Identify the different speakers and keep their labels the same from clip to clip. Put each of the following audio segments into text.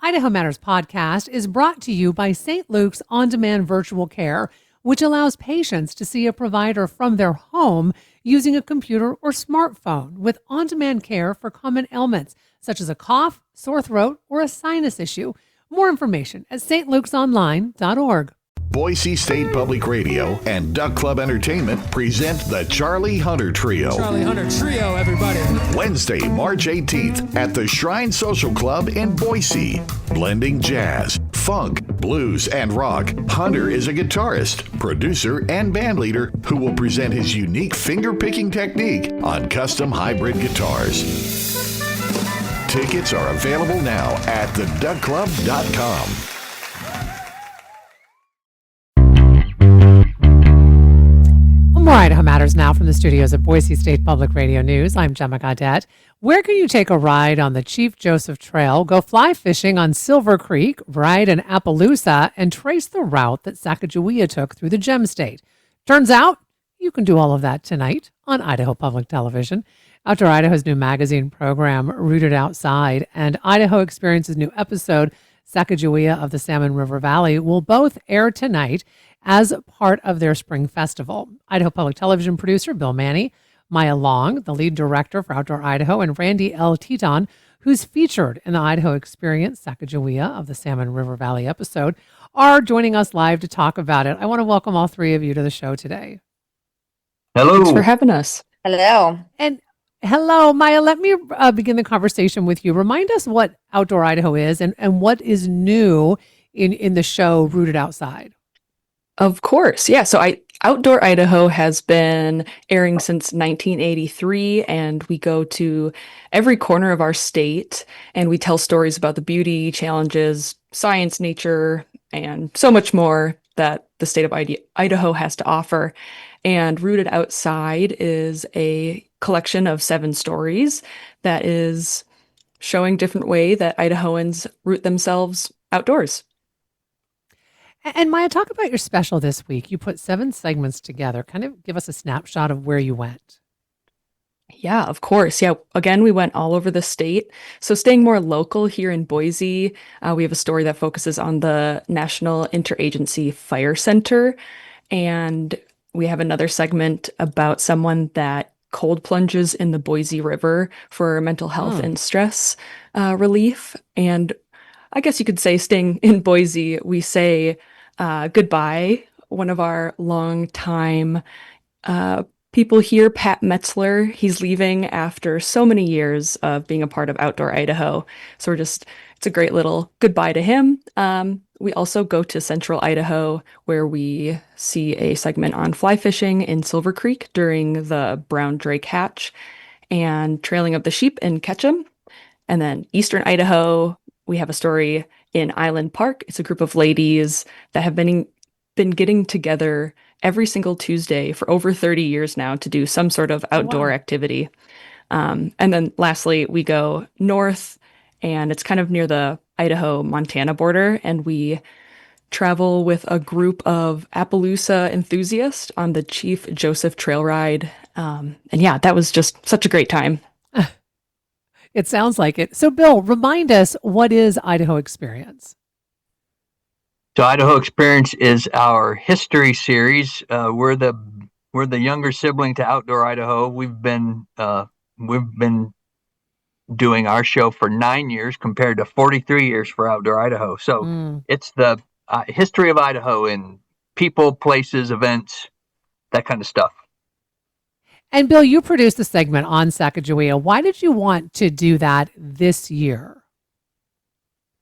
Speaker 1: Idaho Matters podcast is brought to you by St. Luke's On-Demand Virtual Care, which allows patients to see a provider from their home using a computer or smartphone with on-demand care for common ailments, such as a cough, sore throat, or a sinus issue. More information at stlukesonline.org.
Speaker 2: Boise State Public Radio and Duck Club Entertainment present the Charlie Hunter Trio.
Speaker 3: Charlie Hunter Trio, everybody.
Speaker 2: Wednesday, March 18th at the Shrine Social Club in Boise. Blending jazz, funk, blues, and rock, Hunter is a guitarist, producer, and bandleader who will present his unique finger-picking technique on custom hybrid guitars. Tickets are available now at theduckclub.com.
Speaker 1: More Idaho Matters now from the studios of Boise State Public Radio News. I'm Gemma Gaudette. Where can you take a ride on the Chief Joseph Trail, go fly fishing on Silver Creek, ride in Appaloosa, and trace the route that Sacajawea took through the Gem State? Turns out you can do all of that tonight on Idaho Public Television. Outdoor Idaho's new magazine program, Rooted Outside, and Idaho Experience's new episode, Sacajawea of the Salmon River Valley, will both air tonight as part of their spring festival. Idaho Public Television producer Bill Manny, Maya Long, the lead director for Outdoor Idaho, and Randy L. Teton, who's featured in the Idaho Experience Sacajawea of the Salmon River Valley episode, are joining us live to talk about it. I want to welcome all three of you to the show today.
Speaker 4: Hello.
Speaker 5: Thanks for having us.
Speaker 6: Hello.
Speaker 1: And hello, Maya. Let me begin the conversation with you. Remind us what Outdoor Idaho is and what is new in the show Rooted Outside.
Speaker 5: Of course. Yeah. So Outdoor Idaho has been airing since 1983, and we go to every corner of our state and we tell stories about the beauty, challenges, science, nature, and so much more that the state of Idaho has to offer. And Rooted Outside is a collection of 7 stories that is showing different way that Idahoans root themselves outdoors.
Speaker 1: And Maya, talk about your special this week. You put 7 segments together. Kind of give us a snapshot of where you went.
Speaker 5: Yeah, of course. Yeah. Again, we went all over the state. So staying more local here in Boise, we have a story that focuses on the National Interagency Fire Center. And we have another segment about someone that cold plunges in the Boise River for mental health and stress relief. And I guess you could say staying in Boise, we say goodbye. One of our longtime people here, Pat Metzler, he's leaving after so many years of being a part of Outdoor Idaho. So it's a great little goodbye to him. We also go to Central Idaho, where we see a segment on fly fishing in Silver Creek during the brown drake hatch and trailing of the sheep in Ketchum. And then Eastern Idaho, we have a story in Island Park. It's a group of ladies that have been getting together every single Tuesday for over 30 years now to do some sort of outdoor activity. And then lastly, we go north, and it's kind of near the Idaho-Montana border, and we travel with a group of Appaloosa enthusiasts on the Chief Joseph Trail Ride. And yeah, that was just such a great time.
Speaker 1: It sounds like it. So, Bill, remind us, what is Idaho Experience?
Speaker 4: So Idaho Experience is our history series. We're the younger sibling to Outdoor Idaho. We've been doing our show for 9 years compared to 43 years for Outdoor Idaho. So it's the history of Idaho in people, places, events, that kind of stuff.
Speaker 1: And Bill, you produced a segment on Sacajawea. Why did you want to do that this year?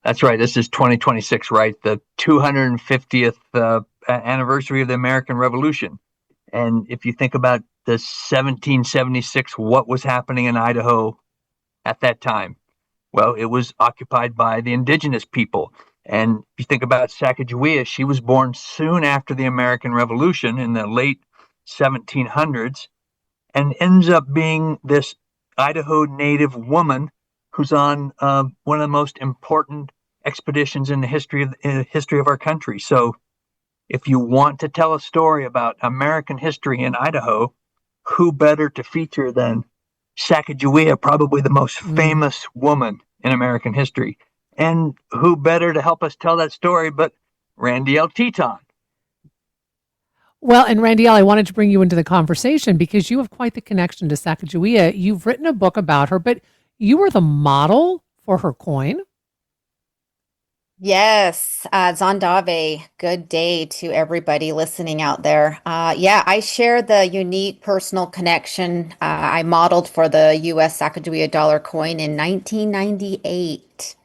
Speaker 4: That's right. This is 2026, right? The 250th anniversary of the American Revolution. And if you think about the 1776, what was happening in Idaho at that time? Well, it was occupied by the indigenous people. And if you think about Sacajawea, she was born soon after the American Revolution in the late 1700s. And ends up being this Idaho native woman who's on one of the most important expeditions in the history of our country. So if you want to tell a story about American history in Idaho, who better to feature than Sacajawea, probably the most famous woman in American history. And who better to help us tell that story but Randy L. Teton?
Speaker 1: Well, and Randy L., I wanted to bring you into the conversation because you have quite the connection to Sacajawea. You've written a book about her, but you were the model for her coin.
Speaker 6: Yes, Zondave, good day to everybody listening out there. Yeah, I share the unique personal connection. I modeled for the U.S. Sacagawea dollar coin in 1998.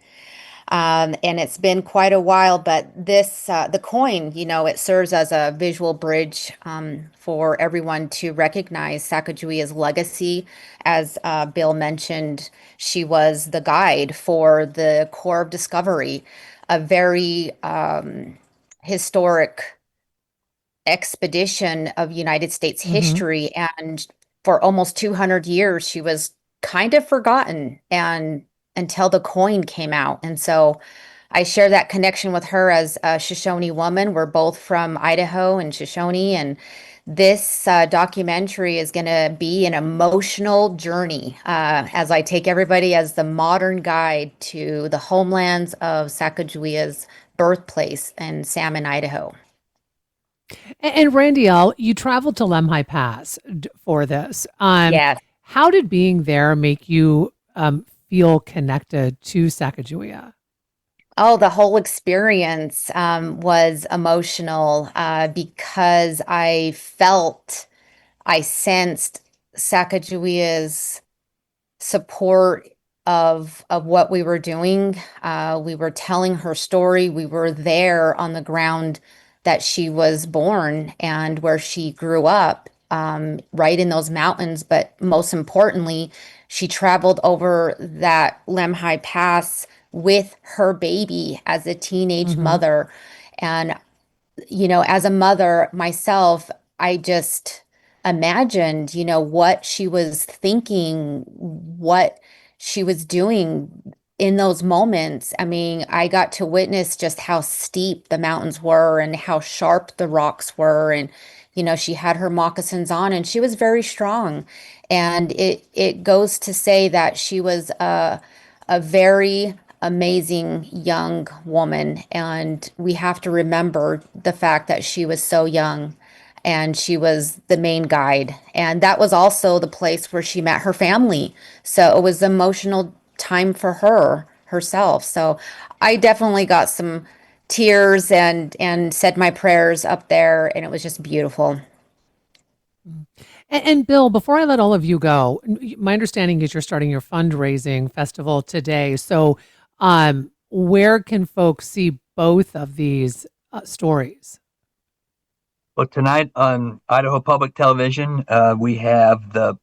Speaker 6: And it's been quite a while, but the coin, it serves as a visual bridge for everyone to recognize Sacagawea's legacy. As Bill mentioned, she was the guide for the Corps of Discovery, a very historic expedition of United States history. And for almost 200 years, she was kind of forgotten and until the coin came out. And so I share that connection with her as a Shoshone woman. We're both from Idaho and Shoshone, and this documentary is going to be an emotional journey as I take everybody as the modern guide to the homelands of Sacagawea's birthplace in Salmon, Idaho.
Speaker 1: And Randy L., you traveled to Lemhi Pass for this.
Speaker 6: Yes.
Speaker 1: How did being there make you feel connected to Sacagawea?
Speaker 6: Oh, the whole experience was emotional because I sensed Sacagawea's support of what we were doing. We were telling her story. We were there on the ground that she was born and where she grew up, right in those mountains. But most importantly, she traveled over that Lemhi Pass with her baby as a teenage mother. And, as a mother myself, I just imagined, what she was thinking, what she was doing in those moments. I mean, I got to witness just how steep the mountains were and how sharp the rocks were. And, she had her moccasins on and she was very strong. And it goes to say that she was a very amazing young woman. And we have to remember the fact that she was so young and she was the main guide. And that was also the place where she met her family. So it was an emotional time for her herself. So I definitely got some tears and said my prayers up there, and it was just beautiful.
Speaker 1: And Bill, before I let all of you go, my understanding is you're starting your fundraising festival today. So where can folks see both of these stories?
Speaker 4: Well, tonight on Idaho Public Television, we have the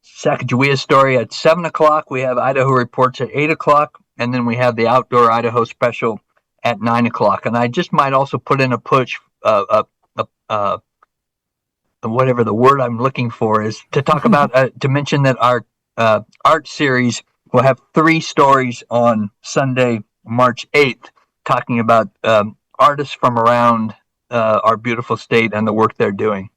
Speaker 4: Sacagawea story at 7 o'clock. We have Idaho Reports at 8 o'clock. And then we have the Outdoor Idaho special at 9 o'clock. And I just might also put in a push, whatever the word I'm looking for is, to talk about, to mention that our art series will have 3 stories on Sunday, March 8th, talking about artists from around our beautiful state and the work they're doing.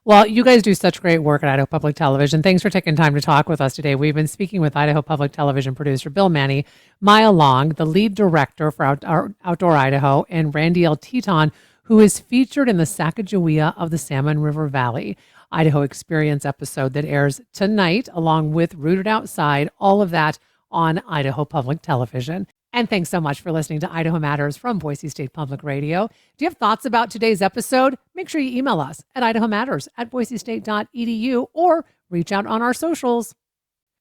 Speaker 1: Well, you guys do such great work at Idaho Public Television. Thanks for taking time to talk with us today. We've been speaking with Idaho Public Television producer Bill Manny, Maya Long, the lead director for Outdoor Idaho, and Randy L. Teton, who is featured in the Sacajawea of the Salmon River Valley Idaho Experience episode that airs tonight, along with Rooted Outside, all of that on Idaho Public Television. And thanks so much for listening to Idaho Matters from Boise State Public Radio. Do you have thoughts about today's episode? Make sure you email us at idahomatters@boisestate.edu or reach out on our socials.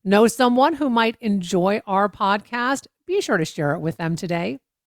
Speaker 1: Know someone who might enjoy our podcast? Be sure to share it with them today.